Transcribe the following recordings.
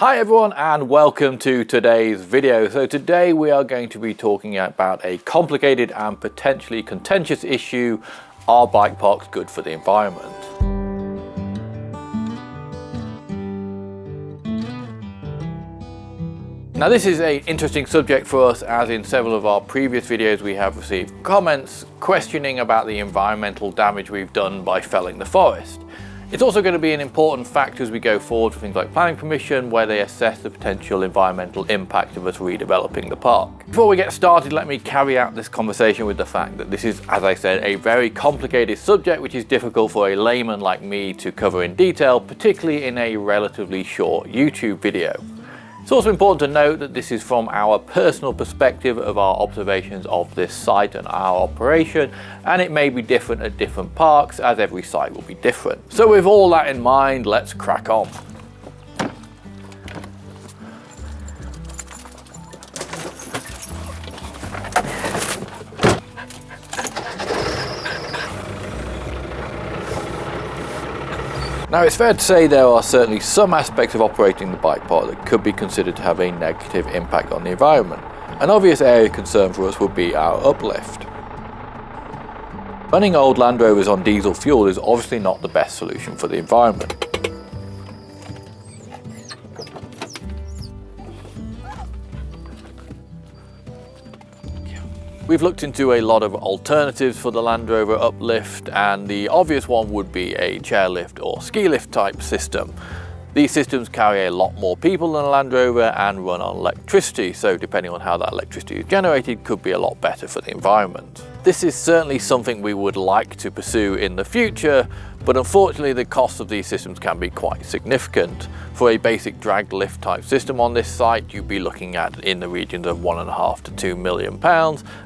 Hi everyone and welcome to today's video. So today we are going to be talking about a complicated and potentially contentious issue. Are bike parks good for the environment? Now this is an interesting subject for us, as in several of our previous videos we have received comments questioning about the environmental damage we've done by felling the forest. It's also going to be an important factor as we go forward for things like planning permission, where they assess the potential environmental impact of us redeveloping the park. Before we get started, let me carry out this conversation with the fact that this is, as I said, a very complicated subject which is difficult for a layman like me to cover in detail, particularly in a relatively short YouTube video. It's also important to note that this is from our personal perspective of our observations of this site and our operation, and it may be different at different parks, as every site will be different. So with all that in mind, let's crack on. Now it's fair to say there are certainly some aspects of operating the bike park that could be considered to have a negative impact on the environment. An obvious area of concern for us would be our uplift. Running old Land Rovers on diesel fuel is obviously not the best solution for the environment. We've looked into a lot of alternatives for the Land Rover uplift, and the obvious one would be a chairlift or ski lift type system. These systems carry a lot more people than a Land Rover and run on electricity, so depending on how that electricity is generated, could be a lot better for the environment. This is certainly something we would like to pursue in the future, but unfortunately the cost of these systems can be quite significant. For a basic drag lift type system on this site, you'd be looking at in the regions of £1.5 to £2 million,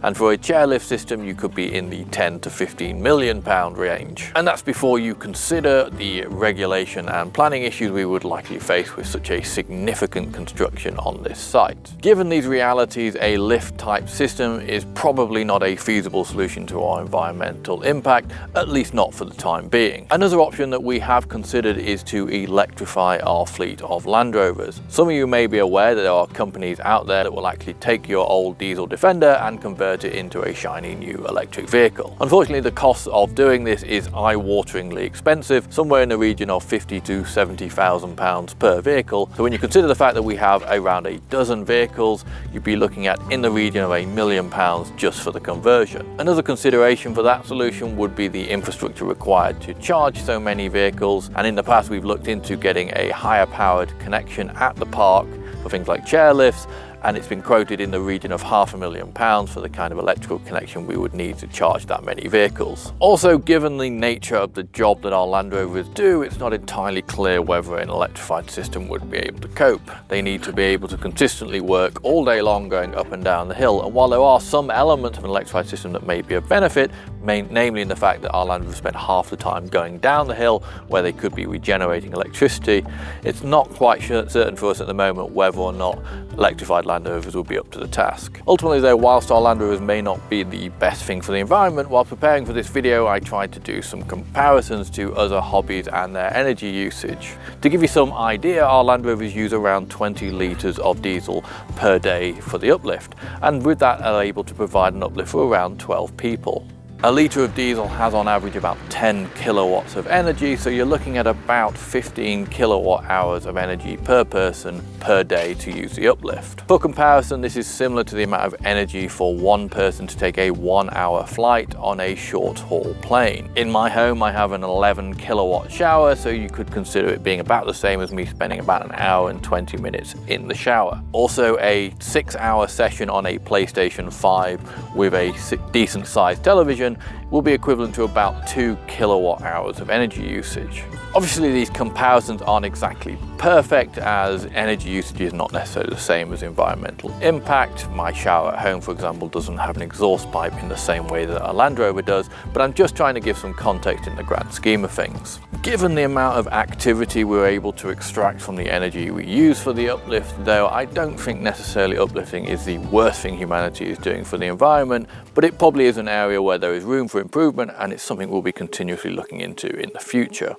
and for a chairlift system you could be in the £10 to £15 million range. And that's before you consider the regulation and planning issues we would likely face with such a significant construction on this site. Given these realities, a lift type system is probably not a feasible solution to our environmental impact, at least not for the time being. Another option that we have considered is to electrify our fleet of Land Rovers. Some of you may be aware that there are companies out there that will actually take your old diesel Defender and convert it into a shiny new electric vehicle. Unfortunately, the cost of doing this is eye-wateringly expensive, somewhere in the region of £50,000 to £70,000 per vehicle. So when you consider the fact that we have around a dozen vehicles, you'd be looking at in the region of £1 million just for the conversion. Another consideration for that solution would be the infrastructure required to charge so many vehicles, and in the past we've looked into getting a higher powered connection at the park for things like chairlifts, and it's been quoted in the region of £500,000 for the kind of electrical connection we would need to charge that many vehicles. Also, given the nature of the job that our Land Rovers do, it's not entirely clear whether an electrified system would be able to cope. They need to be able to consistently work all day long going up and down the hill, and while there are some elements of an electrified system that may be of benefit, namely in the fact that our Land Rovers spend half the time going down the hill where they could be regenerating electricity, it's not quite certain for us at the moment whether or not electrified Land Rovers will be up to the task. Ultimately though, whilst our Land Rovers may not be the best thing for the environment, while preparing for this video I tried to do some comparisons to other hobbies and their energy usage. To give you some idea, our Land Rovers use around 20 litres of diesel per day for the uplift, and with that are able to provide an uplift for around 12 people. A litre of diesel has on average about 10 kilowatts of energy, so you're looking at about 15 kilowatt hours of energy per person per day to use the uplift. For comparison, this is similar to the amount of energy for one person to take a 1-hour flight on a short haul plane. In my home I have an 11 kilowatt shower, so you could consider it being about the same as me spending about an hour and 20 minutes in the shower. Also, a 6-hour session on a PlayStation 5 with a decent sized television will be equivalent to about 2 kilowatt hours of energy usage. Obviously these comparisons aren't exactly perfect, as energy usage is not necessarily the same as environmental impact. My shower at home, for example, doesn't have an exhaust pipe in the same way that a Land Rover does, but I'm just trying to give some context in the grand scheme of things. Given the amount of activity we're able to extract from the energy we use for the uplift, though, I don't think necessarily uplifting is the worst thing humanity is doing for the environment, but it probably is an area where there is room for improvement, and it's something we'll be continuously looking into in the future.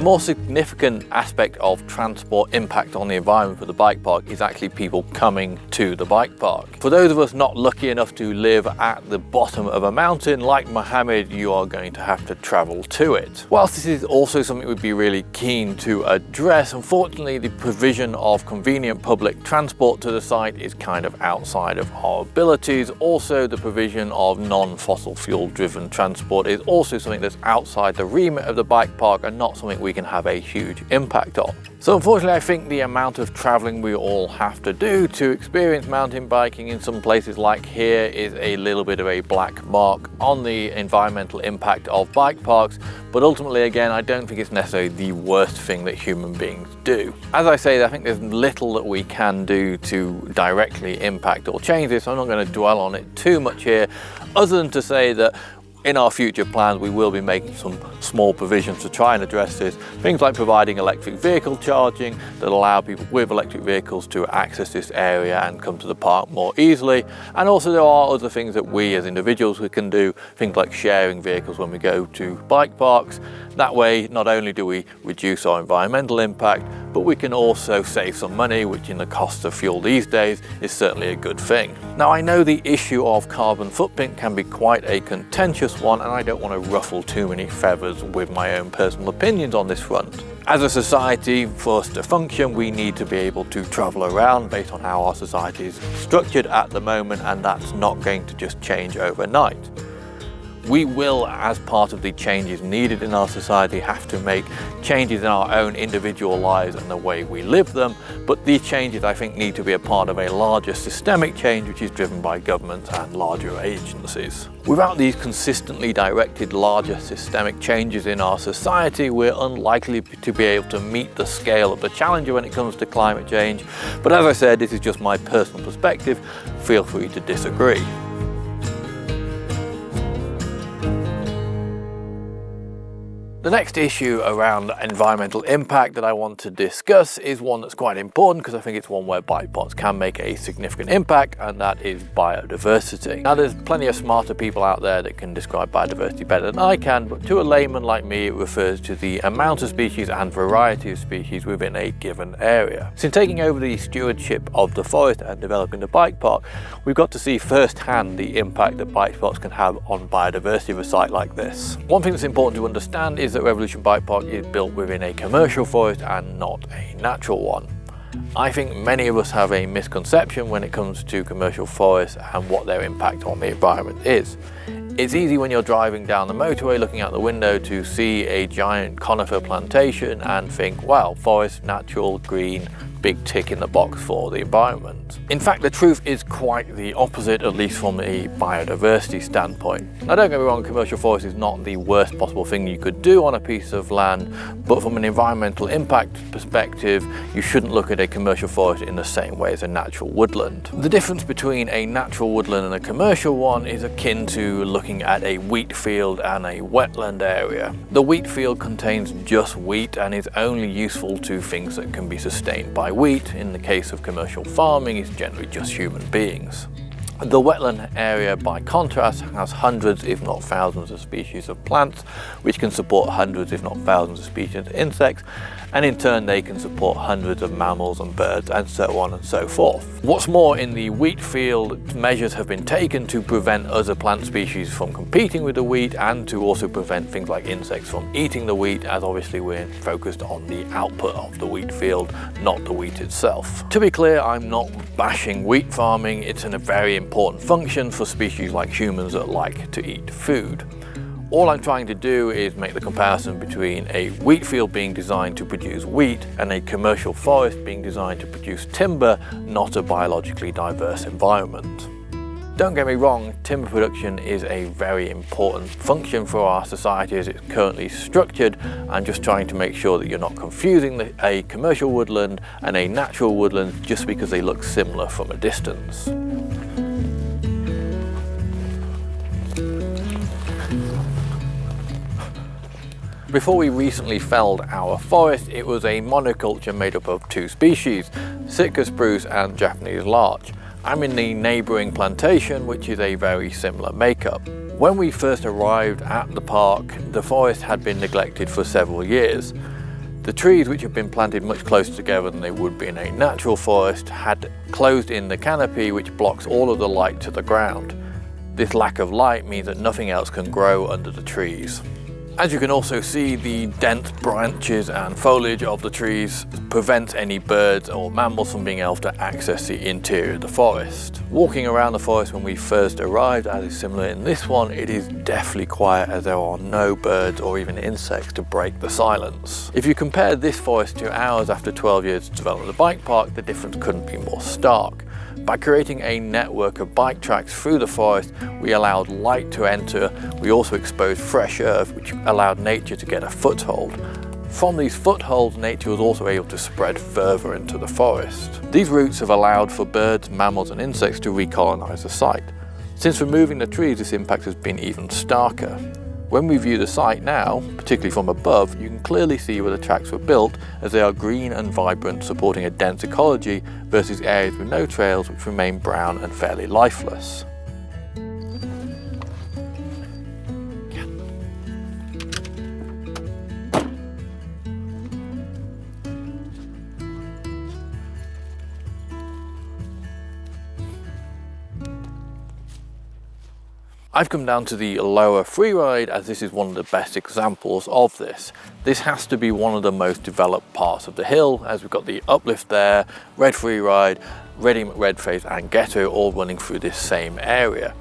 more significant aspect of transport impact on the environment for the bike park is actually people coming to the bike park. For those of us not lucky enough to live at the bottom of a mountain like Mohammed, you are going to have to travel to it. Whilst this is also something we'd be really keen to address, unfortunately the provision of convenient public transport to the site is kind of outside of our abilities. Also, the provision of non-fossil fuel driven transport is also something that's outside the remit of the bike park and not something we can have a huge impact on. So unfortunately, I think the amount of traveling we all have to do to experience mountain biking in some places like here is a little bit of a black mark on the environmental impact of bike parks. But ultimately, again, I don't think it's necessarily the worst thing that human beings do. As I say, I think there's little that we can do to directly impact or change this. I'm not going to dwell on it too much here, other than to say that in our future plans, we will be making some small provisions to try and address this. Things like providing electric vehicle charging that allow people with electric vehicles to access this area and come to the park more easily. And also there are other things that we as individuals can do, things like sharing vehicles when we go to bike parks. That way, not only do we reduce our environmental impact, but we can also save some money, which in the cost of fuel these days is certainly a good thing. Now, I know the issue of carbon footprint can be quite a contentious one, and I don't want to ruffle too many feathers with my own personal opinions on this front. As a society, for us to function, we need to be able to travel around based on how our society is structured at the moment, and that's not going to just change overnight. We will, as part of the changes needed in our society, have to make changes in our own individual lives and the way we live them, but these changes, I think, need to be a part of a larger systemic change which is driven by governments and larger agencies. Without these consistently directed larger systemic changes in our society, we're unlikely to be able to meet the scale of the challenge when it comes to climate change. But as I said, this is just my personal perspective. Feel free to disagree. The next issue around environmental impact that I want to discuss is one that's quite important because I think it's one where bike parks can make a significant impact, and that is biodiversity. Now, there's plenty of smarter people out there that can describe biodiversity better than I can, but to a layman like me, it refers to the amount of species and variety of species within a given area. Since taking over the stewardship of the forest and developing the bike park, we've got to see firsthand the impact that bike parks can have on biodiversity of a site like this. One thing that's important to understand is that Revolution Bike Park is built within a commercial forest and not a natural one. I think many of us have a misconception when it comes to commercial forests and what their impact on the environment is. It's easy when you're driving down the motorway looking out the window to see a giant conifer plantation and think, wow, forest, natural, green, big tick in the box for the environment. In fact, the truth is quite the opposite, at least from a biodiversity standpoint. Now, don't get me wrong, commercial forest is not the worst possible thing you could do on a piece of land, but from an environmental impact perspective, you shouldn't look at a commercial forest in the same way as a natural woodland. The difference between a natural woodland and a commercial one is akin to looking at a wheat field and a wetland area. The wheat field contains just wheat and is only useful to things that can be sustained by wheat. In the case of commercial farming, it's generally just human beings. The wetland area, by contrast, has hundreds if not thousands of species of plants, which can support hundreds if not thousands of species of insects, and in turn they can support hundreds of mammals and birds and so on and so forth. What's more, in the wheat field, measures have been taken to prevent other plant species from competing with the wheat and to also prevent things like insects from eating the wheat, as obviously we're focused on the output of the wheat field, not the wheat itself. To be clear, I'm not bashing wheat farming. It's a very important function for species like humans that like to eat food. All I'm trying to do is make the comparison between a wheat field being designed to produce wheat and a commercial forest being designed to produce timber, not a biologically diverse environment. Don't get me wrong, timber production is a very important function for our society as it's currently structured. I'm just trying to make sure that you're not confusing a commercial woodland and a natural woodland just because they look similar from a distance. Before we recently felled our forest, it was a monoculture made up of two species, Sitka spruce and Japanese larch. I'm in the neighbouring plantation, which is a very similar makeup. When we first arrived at the park, the forest had been neglected for several years. The trees, which have been planted much closer together than they would be in a natural forest, had closed in the canopy which blocks all of the light to the ground. This lack of light means that nothing else can grow under the trees. As you can also see, the dense branches and foliage of the trees prevents any birds or mammals from being able to access the interior of the forest. Walking around the forest when we first arrived, as is similar in this one, it is deathly quiet as there are no birds or even insects to break the silence. If you compare this forest to ours after 12 years to develop the bike park, the difference couldn't be more stark. By creating a network of bike tracks through the forest, we allowed light to enter. We also exposed fresh earth, which allowed nature to get a foothold. From these footholds, nature was also able to spread further into the forest. These routes have allowed for birds, mammals and insects to recolonize the site. Since removing the trees, this impact has been even starker. When we view the site now, particularly from above, you can clearly see where the tracks were built, as they are green and vibrant, supporting a dense ecology versus areas with no trails which remain brown and fairly lifeless. I've come down to the lower freeride as this is one of the best examples of this. This has to be one of the most developed parts of the hill, as we've got the uplift there, red freeride, Reading, Redface and Ghetto all running through this same area.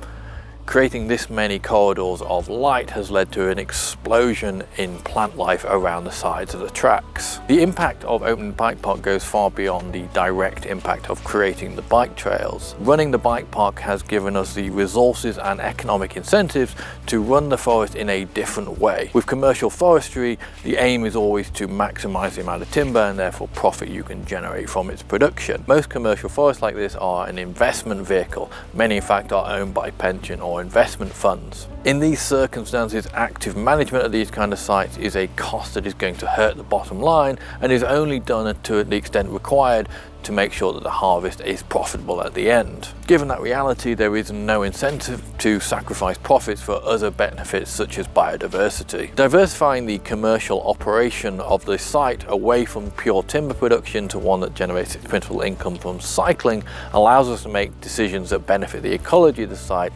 Creating this many corridors of light has led to an explosion in plant life around the sides of the tracks. The impact of opening the bike park goes far beyond the direct impact of creating the bike trails. Running the bike park has given us the resources and economic incentives to run the forest in a different way. With commercial forestry, the aim is always to maximize the amount of timber and therefore profit you can generate from its production. Most commercial forests like this are an investment vehicle. Many in fact are owned by pension or investment funds. In these circumstances, active management of these kind of sites is a cost that is going to hurt the bottom line and is only done to the extent required to make sure that the harvest is profitable at the end. Given that reality, there is no incentive to sacrifice profits for other benefits such as biodiversity. Diversifying the commercial operation of the site away from pure timber production to one that generates its principal income from cycling allows us to make decisions that benefit the ecology of the site,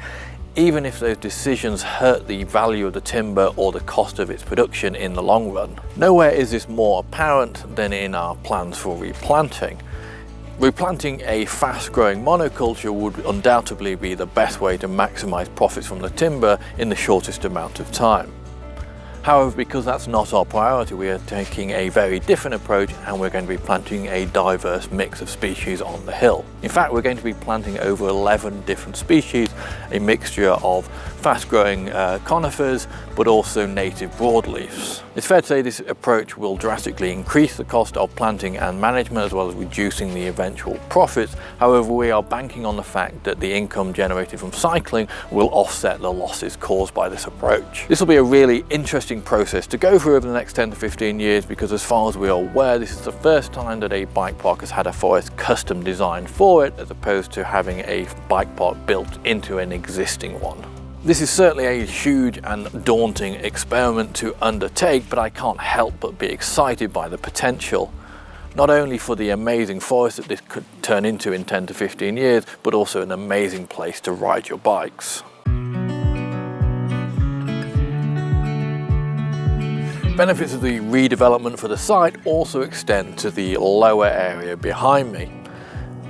even if those decisions hurt the value of the timber or the cost of its production in the long run. Nowhere is this more apparent than in our plans for replanting. Replanting a fast-growing monoculture would undoubtedly be the best way to maximize profits from the timber in the shortest amount of time. However, because that's not our priority, we are taking a very different approach and we're going to be planting a diverse mix of species on the hill. In fact, we're going to be planting over 11 different species, a mixture of fast-growing conifers, but also native broadleafs. It's fair to say this approach will drastically increase the cost of planting and management as well as reducing the eventual profits. However, we are banking on the fact that the income generated from cycling will offset the losses caused by this approach. This will be a really interesting process to go through over the next 10 to 15 years because as far as we are aware, this is the first time that a bike park has had a forest custom designed for it as opposed to having a bike park built into an existing one. This is certainly a huge and daunting experiment to undertake, but I can't help but be excited by the potential, not only for the amazing forest that this could turn into in 10 to 15 years, but also an amazing place to ride your bikes. Benefits of the redevelopment for the site also extend to the lower area behind me.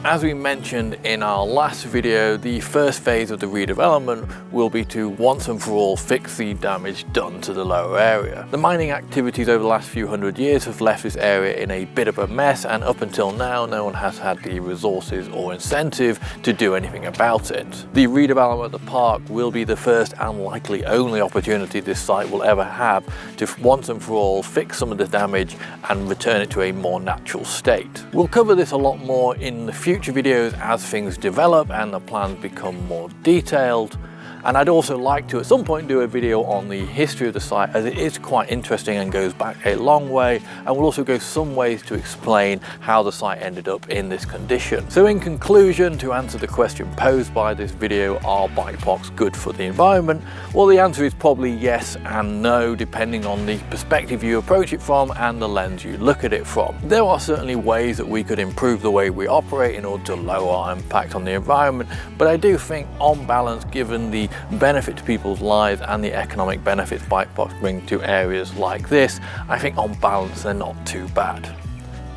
As we mentioned in our last video, the first phase of the redevelopment will be to once and for all fix the damage done to the lower area. The mining activities over the last few hundred years have left this area in a bit of a mess, and up until now no one has had the resources or incentive to do anything about it. The redevelopment of the park will be the first and likely only opportunity this site will ever have to once and for all fix some of the damage and return it to a more natural state. We'll cover this a lot more in the future videos as things develop and the plans become more detailed. And I'd also like to at some point do a video on the history of the site, as it is quite interesting and goes back a long way, and will also go some ways to explain how the site ended up in this condition. So in conclusion, to answer the question posed by this video, are bike parks good for the environment? Well, the answer is probably yes and no, depending on the perspective you approach it from and the lens you look at it from. There are certainly ways that we could improve the way we operate in order to lower our impact on the environment, but I do think on balance, given the benefit to people's lives and the economic benefits bike parks bring to areas like this, I think on balance they're not too bad.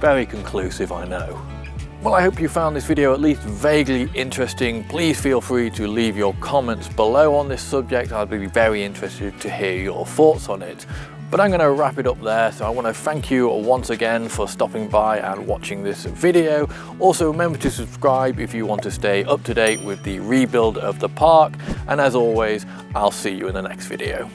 Very conclusive, I know. Well, I hope you found this video at least vaguely interesting. Please feel free to leave your comments below on this subject. I'd be very interested to hear your thoughts on it. But I'm going to wrap it up there, so I want to thank you once again for stopping by and watching this video. Also, remember to subscribe if you want to stay up to date with the rebuild of the park, and as always, I'll see you in the next video.